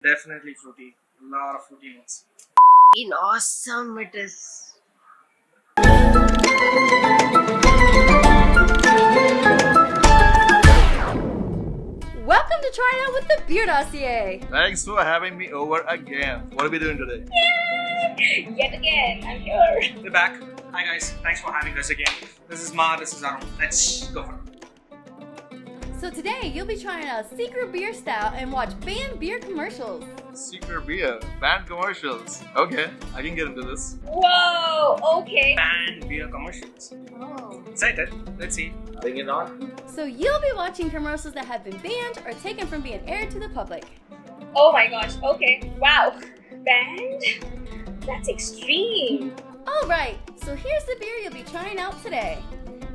Definitely fruity. A lot of fruity notes. Awesome it is. Welcome to Try It Out with the Beer Dossier. Thanks for having me over again. What are we doing today? Yet again, I'm here. We're back. Hi guys, thanks for having us again. This is Ma, this is Arun. Let's go for it. So today you'll be trying out a secret beer style and watch banned beer commercials. Secret beer, banned commercials. Okay, I can get into this. Whoa, okay. Banned beer commercials. Oh. Excited? Let's see. Bring it on. So you'll be watching commercials that have been banned or taken from being aired to the public. Oh my gosh, okay. Wow. Banned? That's extreme. Alright, so here's the beer you'll be trying out today.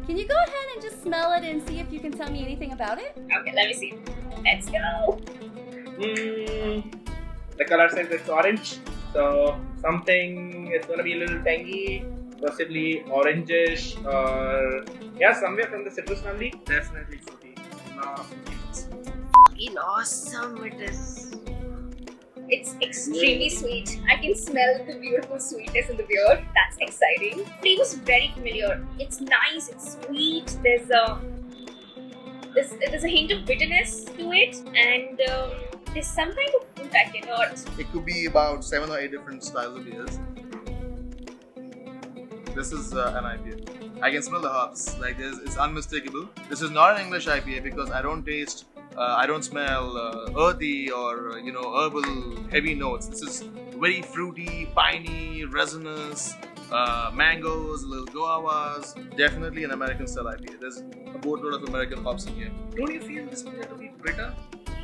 Can you go ahead and just smell it and see if you can tell me anything about it? Okay, let me see. Let's go. The color says it's orange, so something it's gonna be a little tangy, possibly orangish, or yeah, somewhere from the citrus family. Definitely fruity. A lot of fruity notes. Awesome it is. It's extremely sweet. I can smell the beautiful sweetness in the beer. That's exciting. Flavor's very familiar. It's nice, it's sweet. There's a hint of bitterness to it, and there's some kind of fruit I cannot. It could be about 7 or 8 different styles of beers. This is an IPA. I can smell the hops. Like it's unmistakable. This is not an English IPA because I don't smell earthy or herbal heavy notes. This is very fruity, piney, resinous, mangoes, little guavas. Definitely an American style IPA. There's a boatload of American hops in here. Don't you feel this beer to be bitter?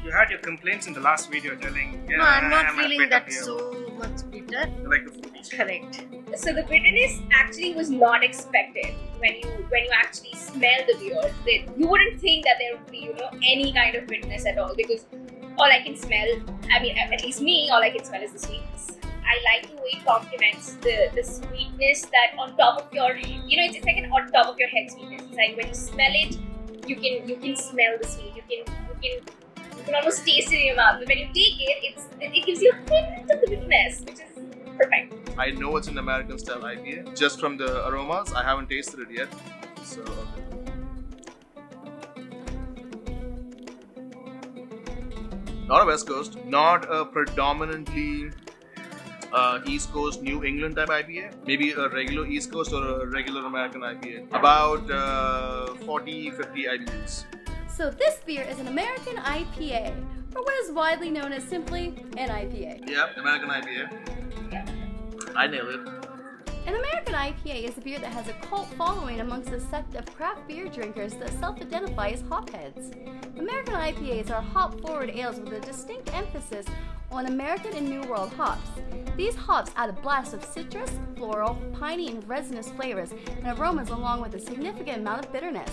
You had your complaints in the last video telling. Yeah, No, I'm not a feeling bitter that beer. so much bitter. You like the fruities. Correct. So the bitterness actually was not expected when you actually smell the beer. You wouldn't think that there would be any kind of bitterness at all, because all I can smell, I mean at least me, all I can smell is the sweetness. I like the way it complements the sweetness that on top of your, it's like an on top of your head sweetness. It's like when you smell it, you can smell the sweet. You can almost taste it in your mouth. But when you take it, it gives you a hint of the bitterness, which is perfect. I know it's an American style IPA just from the aromas. I haven't tasted it yet. So not a West Coast, not a predominantly East Coast, New England type IPA. Maybe a regular East Coast or a regular American IPA. About 40-50 IBUs. So this beer is an American IPA, or what is widely known as simply an IPA. Yeah, American IPA. I nailed it. An American IPA is a beer that has a cult following amongst a sect of craft beer drinkers that self-identify as hopheads. American IPAs are hop-forward ales with a distinct emphasis on American and New World hops. These hops add a blast of citrus, floral, piney, and resinous flavors and aromas along with a significant amount of bitterness.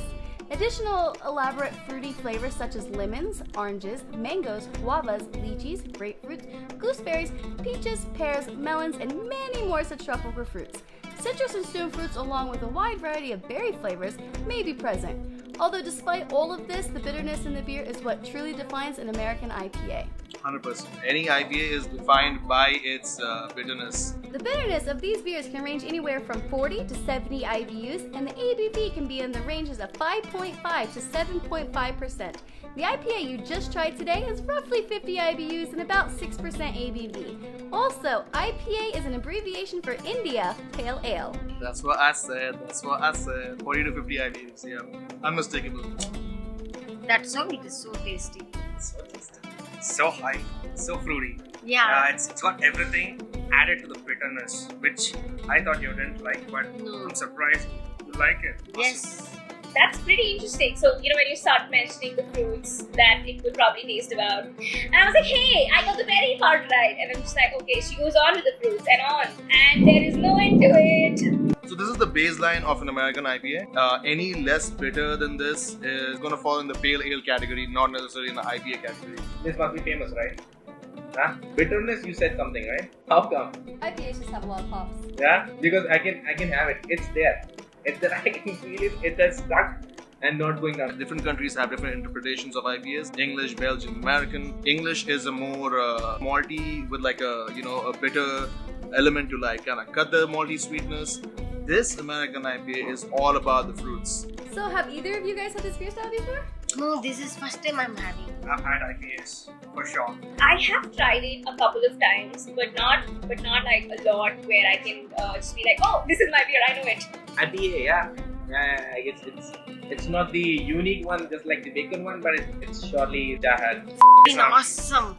Additional elaborate fruity flavors such as lemons, oranges, mangoes, guavas, lychees, grapefruits, gooseberries, peaches, pears, melons, and many more such tropical fruits. Citrus and stone fruits along with a wide variety of berry flavors may be present. Although despite all of this, the bitterness in the beer is what truly defines an American IPA. 100%. Any IPA is defined by its bitterness. The bitterness of these beers can range anywhere from 40 to 70 IBUs, and the ABV can be in the ranges of 5.5 to 7.5%. The IPA you just tried today is roughly 50 IBUs and about 6% ABV. Also, IPA is an abbreviation for India Pale Ale. That's what I said. 40 to 50 IBUs, yeah. Unmistakable. That song, it is so tasty. So tasty. So high. So fruity. Yeah. It's got everything added to the bitterness, which I thought you didn't like, but No. I'm surprised you like it. Yes. That's pretty interesting. So, when you start mentioning the fruits that it would probably taste about, and I was like, hey, I got the berry part right. And I'm just like, okay, she goes on with the fruits and on. And there is no end to it. So this is the baseline of an American IPA. Any less bitter than this is going to fall in the pale ale category, not necessarily in the IPA category. This must be famous, right? Huh? Bitterness, you said something, right? How come? IPAs just have a lot of hops. Yeah? Because I can have it. It's there. It's that I can feel it. It has stuck and not going down. Different countries have different interpretations of IPAs. English, Belgian, American. English is a more malty with like a a bitter element to like kind of cut the malty sweetness. This American IPA is all about the fruits. So, have either of you guys had this beer style before? No, this is first time I'm having. I've had IPAs for sure. I have tried it a couple of times, but not like a lot where I can just be like, oh, this is my beer, I know it. IPA, yeah. I guess it's not the unique one, just like the bacon one, but it's surely Jahad. It's awesome.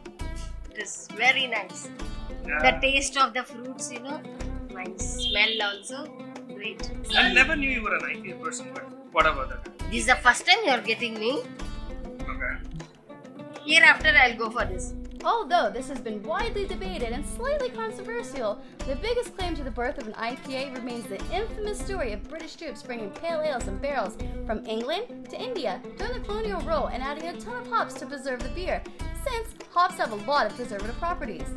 It is very nice. The taste of the fruits, my smell also great. I never knew you were an IPA person, but whatever that. This is the first time you are getting me. Okay. Hereafter, I'll go for this. Although this has been widely debated and slightly controversial, the biggest claim to the birth of an IPA remains the infamous story of British troops bringing pale ales in barrels from England to India during the colonial rule and adding a ton of hops to preserve the beer, since hops have a lot of preservative properties.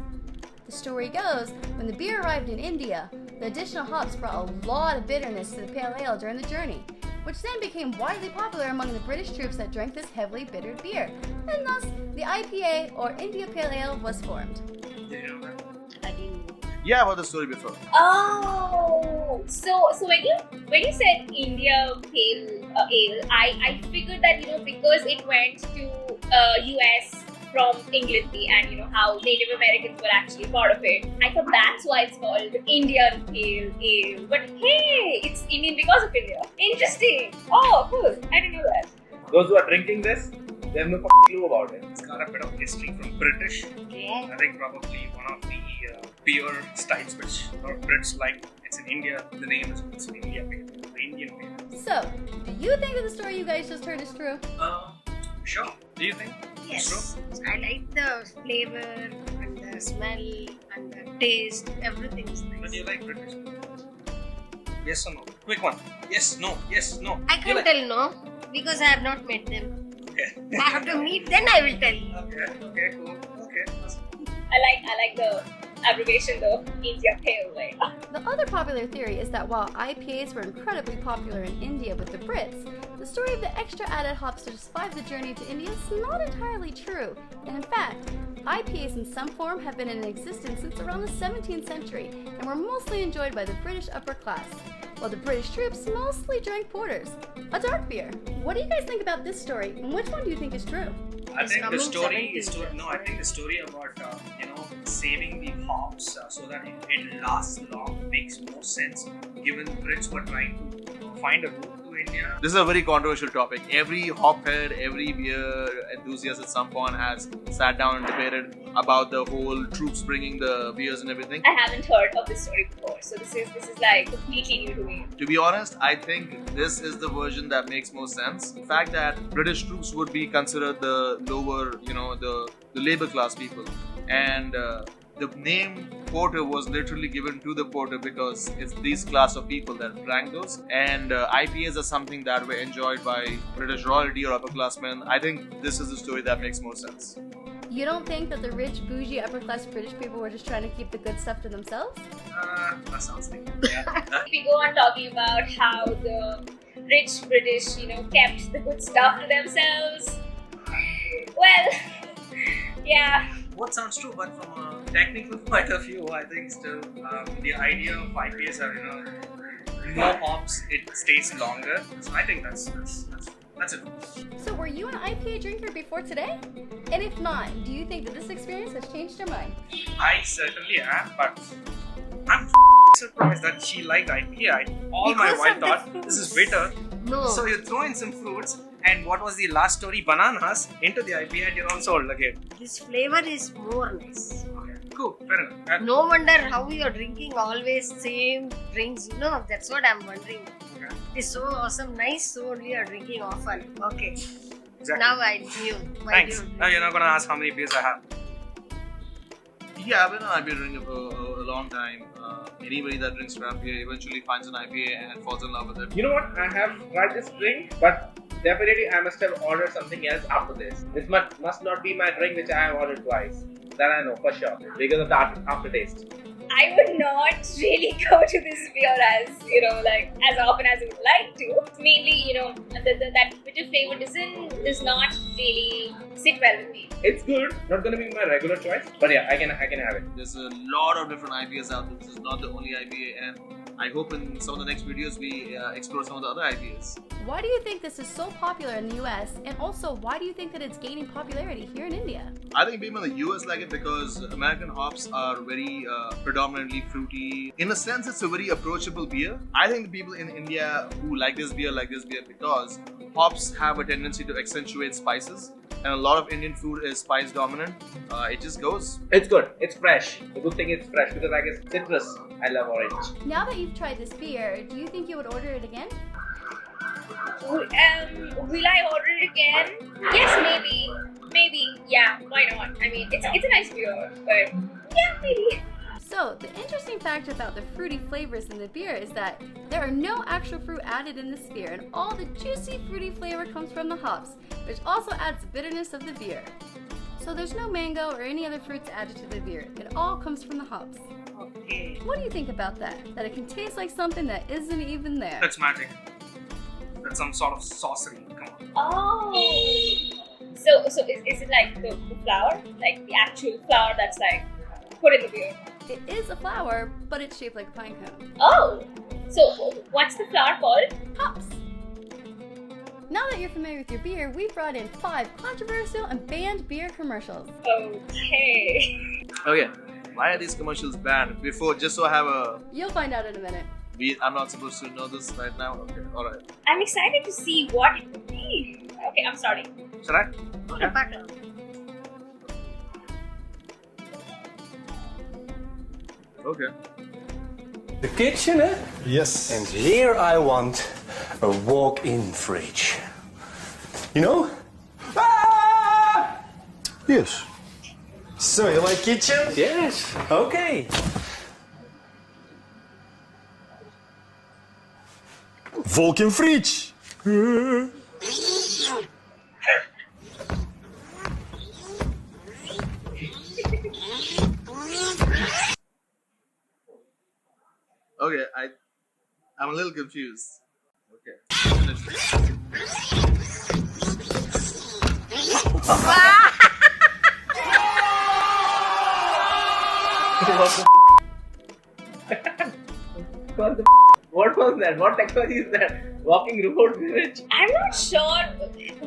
The story goes, when the beer arrived in India, the additional hops brought a lot of bitterness to the pale ale during the journey, which then became widely popular among the British troops that drank this heavily bittered beer, and thus the IPA or India Pale Ale was formed. Did you know that? I didn't know. Yeah, I've heard the story before. Oh, so when you said India Pale Ale, I figured that because it went to US from England and how Native Americans were actually part of it. I thought that's why it's called Indian Pale Ale. But hey, it's Indian because of India. Interesting. Oh, cool. I didn't know that. Those who are drinking this, they have no clue about it. It's got a bit of history from British. Okay. I think probably one of the beer styles which Brits like. It's in India. The name is also India Pale Ale, the Indian Pale Ale. So, do you think that the story you guys just heard is true? Sure. Do you think? Yes. I like the flavor and the smell and the taste. Everything is But nice. you like British? Yes or no? Quick one. Yes, no. Yes, no. I You can't like- tell no because I have not met them. Okay. I have to meet, then I will tell you. Okay, cool. Okay. I like the abbreviation though, India Pale Ale. The other popular theory is that while IPAs were incredibly popular in India with the Brits, the story of the extra added hops to survive the journey to India is not entirely true. And in fact, IPAs in some form have been in existence since around the 17th century and were mostly enjoyed by the British upper class, while the British troops mostly drank porters, a dark beer. What do you guys think about this story, and which one do you think is true? I think the coming story is 70s. I think the story about saving the hops so that it lasts long makes more sense given the Brits were trying to find a route to India. This is a very controversial topic. Every hophead, every beer enthusiast at some point has sat down and debated about the whole troops bringing the beers and everything. I haven't heard of this story before, so this is like completely new to me. To be honest, I think this is the version that makes most sense. The fact that British troops would be considered the lower, the labor class people. And the name porter was literally given to the porter because it's these class of people that drank those. And IPAs are something that were enjoyed by British royalty or upperclassmen. I think this is the story that makes more sense. You don't think that the rich, bougie, upper-class British people were just trying to keep the good stuff to themselves? That sounds like yeah. We go on talking about how the rich British, kept the good stuff to themselves. Well, yeah. What sounds true, but from a technical point of view, I think still the idea of IPAs are more hops, it stays longer. So I think that's it. So were you an IPA drinker before today? And if not, do you think that this experience has changed your mind? I certainly am, but I'm surprised that she liked IPA. All my Because wife of the thought fruits. this is bitter. No. So you throw in some fruits, and what was the last story? Bananas into the IPA, and you're all sold again. This flavor is more nice. Okay, cool, fair enough. And- No wonder how you're drinking always same drinks. That's what I'm wondering. Okay. It's so awesome, nice. So only you're drinking often. Okay. Exactly. Now I knew. Why Thanks. you're Now you're not gonna ask how many beers I have. Yeah, I've been an IPA drinker for a long time. Anybody that drinks craft beer eventually finds an IPA and falls in love with it. You know what? I have tried this drink, but definitely I must have ordered something else after this. This must not be my drink which I have ordered twice. That I know for sure because of the aftertaste. I would not really go to this beer as as often as I would like to. Mainly, that bitter flavor does not really sit well with me. It's good. Not gonna be my regular choice, but yeah, I can have it. There's a lot of different IPAs out there. This is not the only IPA, and I hope in some of the next videos we explore some of the other IPAs. Why do you think this is so popular in the US? And also, why do you think that it's gaining popularity here in India? I think people in the US like it because American hops are very predominantly fruity. In a sense, it's a very approachable beer. I think the people in India who like this beer because hops have a tendency to accentuate spices. And a lot of Indian food is spice dominant. It just goes. It's good. It's fresh. The good thing is fresh because I guess citrus. I love orange. Now that you've tried this beer, do you think you would order it again? Will I order it again? Yes, maybe. Yeah, why not? I mean, it's a nice beer, but yeah, maybe. So, the interesting fact about the fruity flavors in the beer is that there are no actual fruit added in this beer, and all the juicy fruity flavor comes from the hops, which also adds the bitterness of the beer. So there's no mango or any other fruits added to the beer. It all comes from the hops. Okay. What do you think about that? That it can taste like something that isn't even there? That's magic. That's some sort of sorcery. Come on. Oh. So is it like the flour? Like the actual flour that's like put in the beer? It is a flower, but it's shaped like a pine cone. Oh. So what's the flour called? Hops! Now that you're familiar with your beer, we brought in 5 controversial and banned beer commercials. Okay. Okay, why are these commercials banned? Just so I have a... You'll find out in a minute. I'm not supposed to know this right now? Okay, alright. I'm excited to see what it would be. Okay, I'm sorry. Should I? Okay, butter. Okay. The kitchen, eh? Yes. And here I want a walk-in fridge. You know? Ah! Yes. So you like kitchen? Yes. Okay. Volk in fridge. Okay, I'm a little confused. Okay. What was that? What technology is that? Walking robot fridge? I'm not sure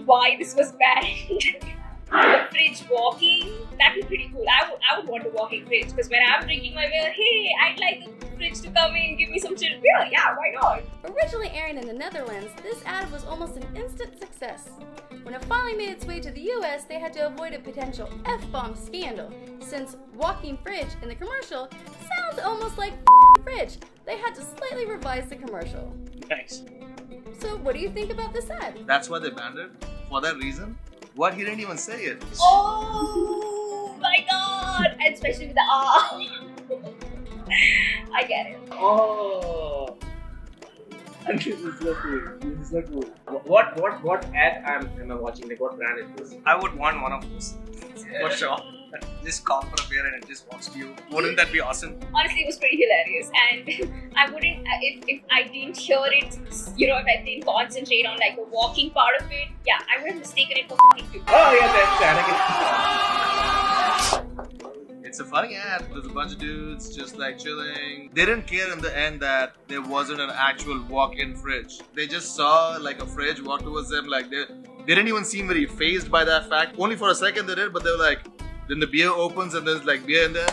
why this was banned. The fridge walking, that'd be pretty cool. I would want a walking fridge because when I'm drinking my beer, hey, I'd like the fridge to come in, give me some chilled beer. Yeah, why not? Originally airing in the Netherlands, this ad was almost an instant success. When it finally made its way to the US, they had to avoid a potential F-bomb scandal, since walking fridge in the commercial sounds almost like fridge. They had to slightly revise the commercial. Nice. So what do you think about this ad? That's why they banned it? For that reason? What? He didn't even say it. Oh my god! And especially with the R. I get it. Oh. This is so cool. This is so cool. What ad am I watching? Like what brand is this? I would want one of those. For sure. Just call for a beer and it just walks to you. Wouldn't that be awesome? Honestly, it was pretty hilarious, and I wouldn't if I didn't hear it. If I didn't concentrate on like the walking part of it. Yeah, I would have mistaken it for walking too. Oh yeah, that's Heineken. It's a funny ad. There's a bunch of dudes just like chilling. They didn't care in the end that there wasn't an actual walk-in fridge. They just saw like a fridge walk towards them. Like they didn't even seem very fazed by that fact. Only for a second they did, but they were like, then the beer opens and there's like beer in there.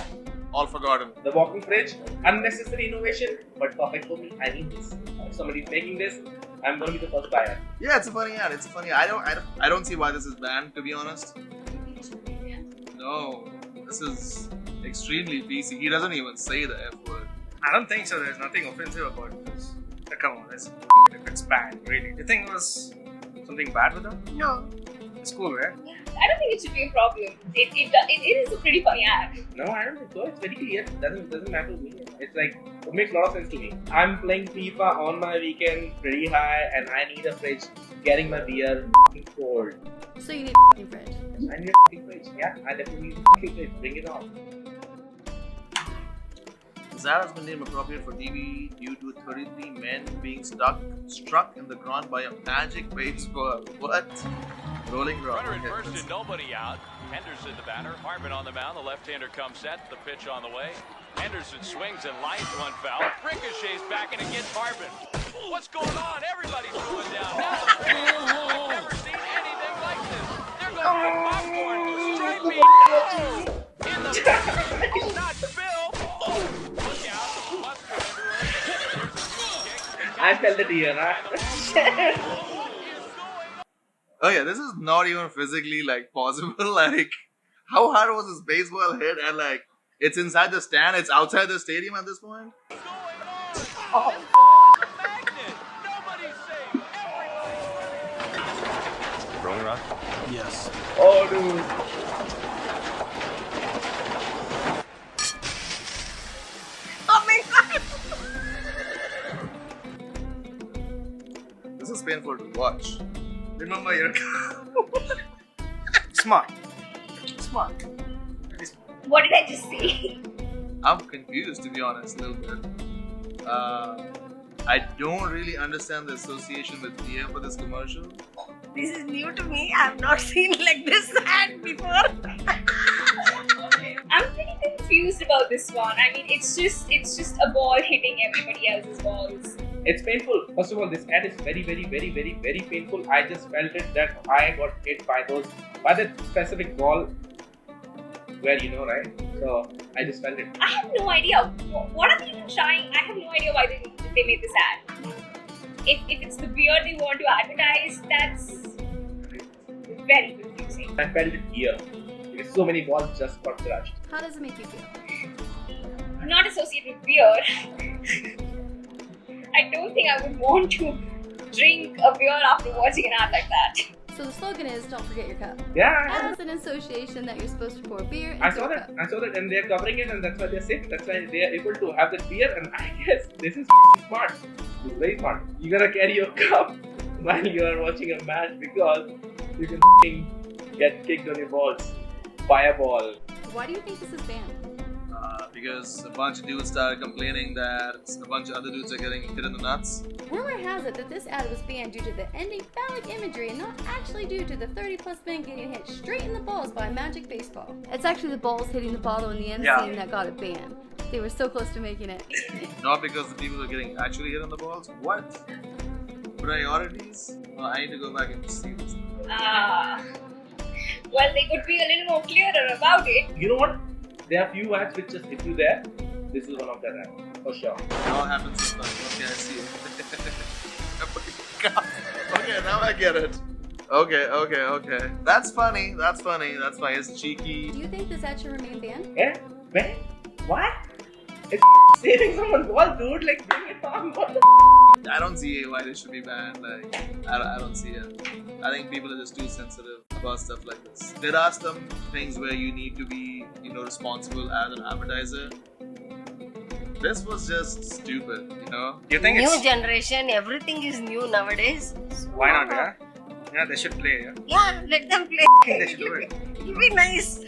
All forgotten. The walking fridge, unnecessary innovation, but perfect for me. I need this. If somebody's making this, I'm gonna be the first buyer. Yeah, it's a funny ad. It's a funny. I don't see why this is banned. To be honest. No, this is extremely PC. He doesn't even say the F word. I don't think so. There's nothing offensive about this. Come on, if it's bad, really. You think it was something bad with them? No. It's cool, right? I don't think it should be a problem. It is a pretty funny ad. No, I don't think so. It's very clear. Doesn't matter to me. It's like it makes a lot of sense to me. I'm playing FIFA on my weekend pretty high, and I need a fridge. Getting my beer cold. So you need a fridge. I need a fridge. Yeah, I definitely need a fridge. Bring it on. This ad has been named appropriate for TV due to 33 men being struck in the groin by a magic baseball. What? Rolling rock. Runner at first and nobody out. Henderson the batter. Hartman on the mound. The left-hander comes set. The pitch on the way. Henderson swings and lines one foul. Ricochets back and it gets Hartman. What's going on? Everybody's going down now. I've never seen anything like this. They're going to put popcorn. Stripey. In the it's not Phil. Look out. Mustard everywhere. I felt it here, huh? Oh yeah, this is not even physically like possible. Like, how hard was this baseball hit? And like, it's inside the stand. It's outside the stadium at this point. Oh. Magnet. Nobody's safe. Everybody's Rolling rock? Yes. Oh, dude. Oh my god! This is painful to watch. Remember your smart. Smart. What did I just say? I'm confused, to be honest, a little bit. I don't really understand the association with beer for this commercial. This is new to me. I have not seen like this ad before. I'm pretty confused about this one. I mean, it's just a ball hitting everybody else's balls. It's painful. First of all, this ad is very, very, very, very, very painful. I just felt it that I got hit by that specific ball where right? So I just felt it. I have no idea. What are they even trying? I have no idea why they made this ad. If it's the beer they want to advertise, that's very confusing. I felt it here. Because so many balls just got crushed. How does it make you feel? Not associated with beer. I don't think I would want to drink a beer after watching an ad like that. So the slogan is, don't forget your cup. Yeah. As an association that you're supposed to pour beer into I saw a that. cup. I saw that, and they're covering it, and that's why they're safe. That's why they're able to have the beer. And I guess this is smart. It's very smart. You gotta carry your cup while you are watching a match because you can get kicked on your balls by a ball. Why do you think this is banned? Because a bunch of dudes started complaining that a bunch of other dudes are getting hit in the nuts. Rumor has it that this ad was banned due to the ending phallic imagery and not actually due to the 30-plus men getting hit straight in the balls by a magic baseball. It's actually the balls hitting the bottle in the end scene that got it banned. They were so close to making it. Not because the people were getting actually hit in the balls. What? Priorities? Well, I need to go back and see this. Well, they could be a little more clearer about it. You know what? There are few ads which just hit you there. This is one of them ads, for sure. It all happens sometimes. Okay, I see it. Okay, now I get it. Okay. That's funny. It's cheeky. Do you think this ad should remain banned? Yeah? Man? What? It's saving someone's ball, dude. Like, bring it on. What the I don't see why this should be banned. Like, I don't see it. I think people are just too sensitive about stuff like this. There are some things where you need to be, responsible as an advertiser. This was just stupid, You think New it's generation, everything is new nowadays. why not? Yeah, yeah, they should play. Yeah, Yeah, let them play. they should do it. It'll be nice.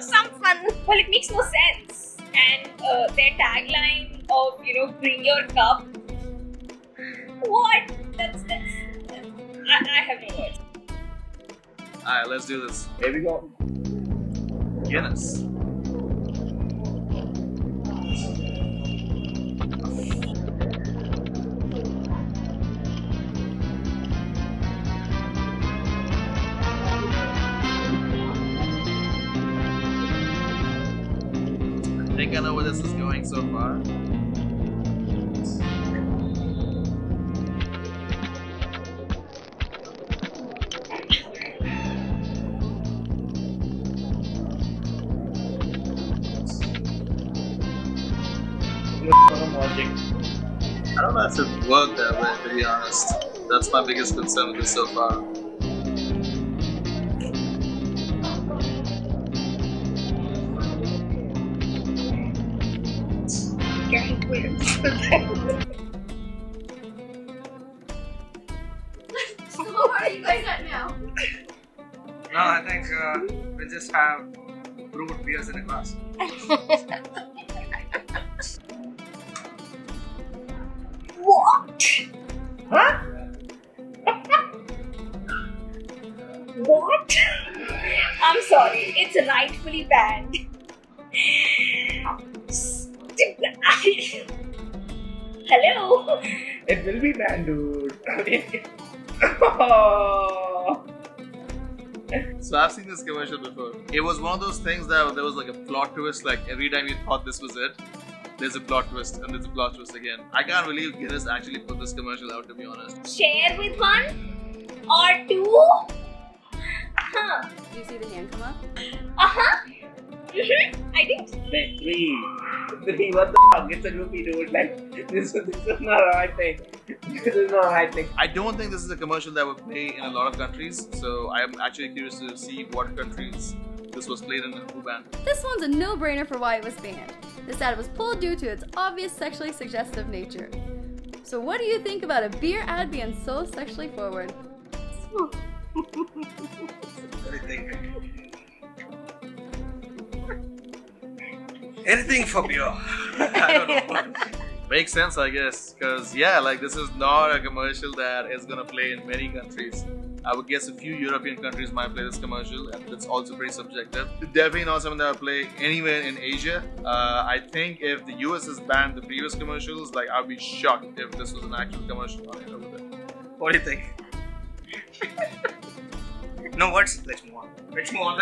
Some fun. Well, it makes no sense. And their tagline of, bring your cup. What? That's I have no words. Alright, let's do this. Here we go. Guinness. I think I know where this is going so far. I'm watching. I don't know if it worked that way, to be honest. That's my biggest concern with this so far. So what are you guys at now? No, I think we'll just have brewed beers in a glass. rightfully banned. Hello? It will be banned, dude. So I've seen this commercial before. It was one of those things that there was like a plot twist. Like every time you thought this was it, there's a plot twist and there's a plot twist again. I can't believe Guinness actually put this commercial out, to be honest. Share with one or two? Huh. Do you see the hand come up? I did. Like, three, what the fuck? It's a groupie, dude. Like, this is not the right thing. This is not the right thing. I don't think this is a commercial that would play in a lot of countries. So I am actually curious to see what countries this was played in and who banned it. This one's a no-brainer for why it was banned. This ad was pulled due to its obvious sexually suggestive nature. So what do you think about a beer ad being so sexually forward? What do you think? Anything for beer. I don't know. Makes sense, I guess, because yeah, like this is not a commercial that is gonna play in many countries. I would guess a few European countries might play this commercial, and it's also pretty subjective. Definitely not something that will play anywhere in Asia. I think if the US has banned the previous commercials, like I'd be shocked if this was an actual commercial on it over there. What do you think? No words? Let's move on. Let's move on.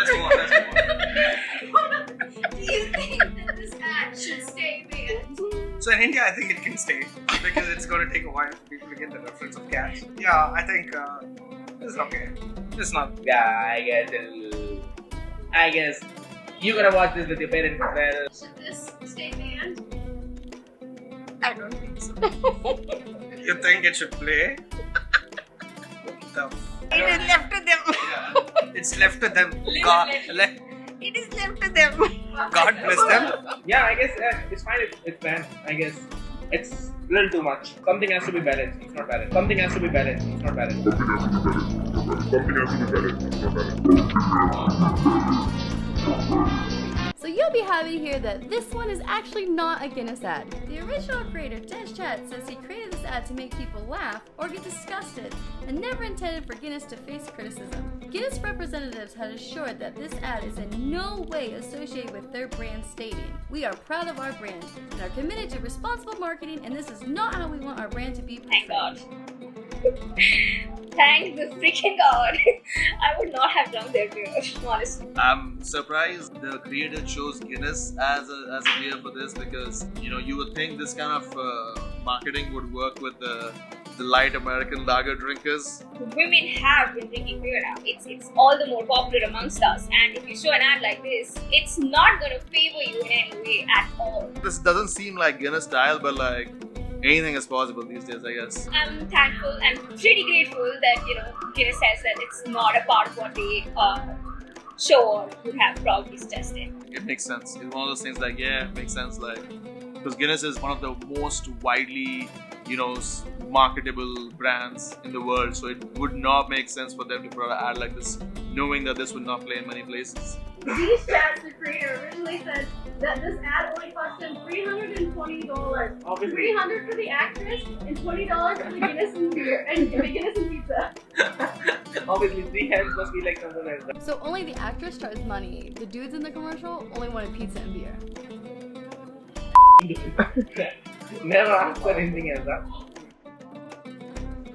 Do you think that this ad should stay banned? So in India, I think it can stay because it's going to take a while for people to get the reference of cats. Yeah, I think it's okay. It's not. Yeah, I guess you're gonna watch this with your parents as well. Should this stay banned? I don't think so. You think it should play? It is left to them. Yeah, it's left to them. It is left to them. God bless them. Yeah, I guess it's fine if it's banned. I guess it's a little too much. Something has to be balanced. It's not balanced. Something has to be balanced. It's not balanced. So you'll be happy to hear that this one is actually not a Guinness ad. The original creator, Des Chat, says he created this ad to make people laugh or get disgusted and never intended for Guinness to face criticism. Guinness representatives had assured that this ad is in no way associated with their brand, stating, "We are proud of our brand and are committed to responsible marketing, and this is not how we want our brand to be portrayed." Thank God. Thank the freaking God. I would not have done their beer, honestly. I'm surprised the creator chose Guinness as a beer for this because you would think this kind of marketing would work with the light American lager drinkers. Women have been drinking beer now. It's all the more popular amongst us. And if you show an ad like this, it's not going to favor you in any way at all. This doesn't seem like Guinness style, but like anything is possible these days, I guess. I'm thankful and pretty grateful that Guinness says that it's not a part of what they show or would have probably suggested. It makes sense. It's one of those things like, yeah, it makes sense. Like, because Guinness is one of the most widely, marketable brands in the world, so it would not make sense for them to put an ad like this, knowing that this would not play in many places. These chats, the creator originally said that this ad only cost him $320. Obviously. $300 for the actress and $20 for the Guinness and beer and the Guinness and pizza. Obviously, 3 hands must be like something like that. So only the actress charges money. The dudes in the commercial only wanted pizza and beer. Never asked for anything else, huh?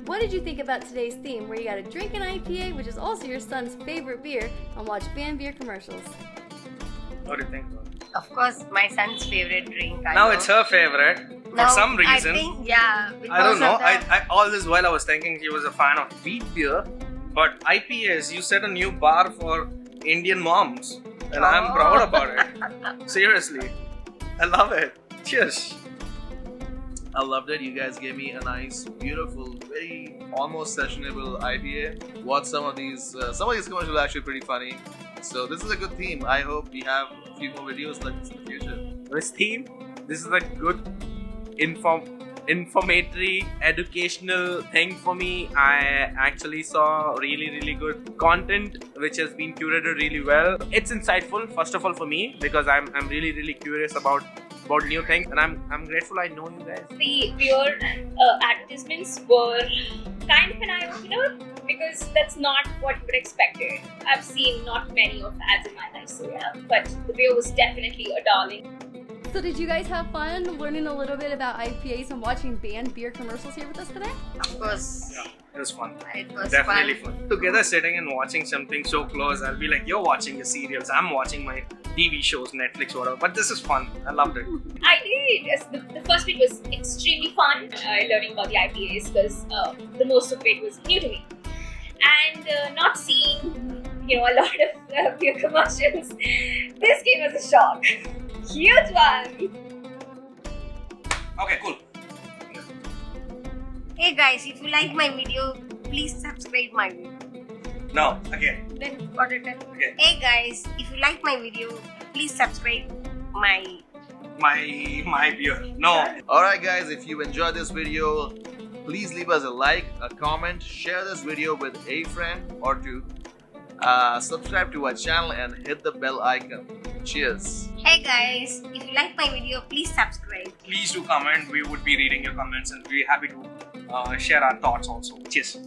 What did you think about today's theme, where you gotta drink an IPA, which is also your son's favorite beer, and watch banned beer commercials? What do you think? Of course, my son's favorite drink. Now it's her favorite for some reason. I think, yeah. I don't know. because of I all this while I was thinking he was a fan of wheat beer, but IPAs. You set a new bar for Indian moms, and I'm proud about it. Seriously, I love it. Cheers. I loved it. You guys gave me a nice, beautiful, very almost sessionable IPA. Watch some of these commercials are actually pretty funny. So this is a good theme. I hope we have a few more videos like this in the future. This theme, this is a good informatory, educational thing for me. I actually saw really good content which has been curated really well. It's insightful, first of all, for me, because I'm really curious about new things, and I'm grateful I know you guys. The beer advertisements were kind of an eye-opener because that's not what you would expect it. I've seen not many of ads in my life, so yeah. But the beer was definitely a darling. So did you guys have fun learning a little bit about IPAs and watching banned beer commercials here with us today? Of course. Yeah, it was fun. It was Definitely fun. Together sitting and watching something so close, I'll be like, you're watching your serials, I'm watching my TV shows, Netflix, whatever. But this is fun. I loved it. I did. The first week was extremely fun learning about the IPAs because the most of it was new to me. And not seeing, a lot of beer commercials, this came as a shock. Huge one! Okay, cool. Hey guys, if you like my video, please subscribe my video. No, again. Then what it is? Okay. Hey guys, if you like my video, please subscribe my beer. No. Alright guys, if you enjoyed this video, please leave us a like, a comment, share this video with a friend or two, subscribe to our channel and hit the bell icon. Cheers. Hey guys, if you like my video, please subscribe. Please do comment. We would be reading your comments and we're happy to share our thoughts also. Cheers.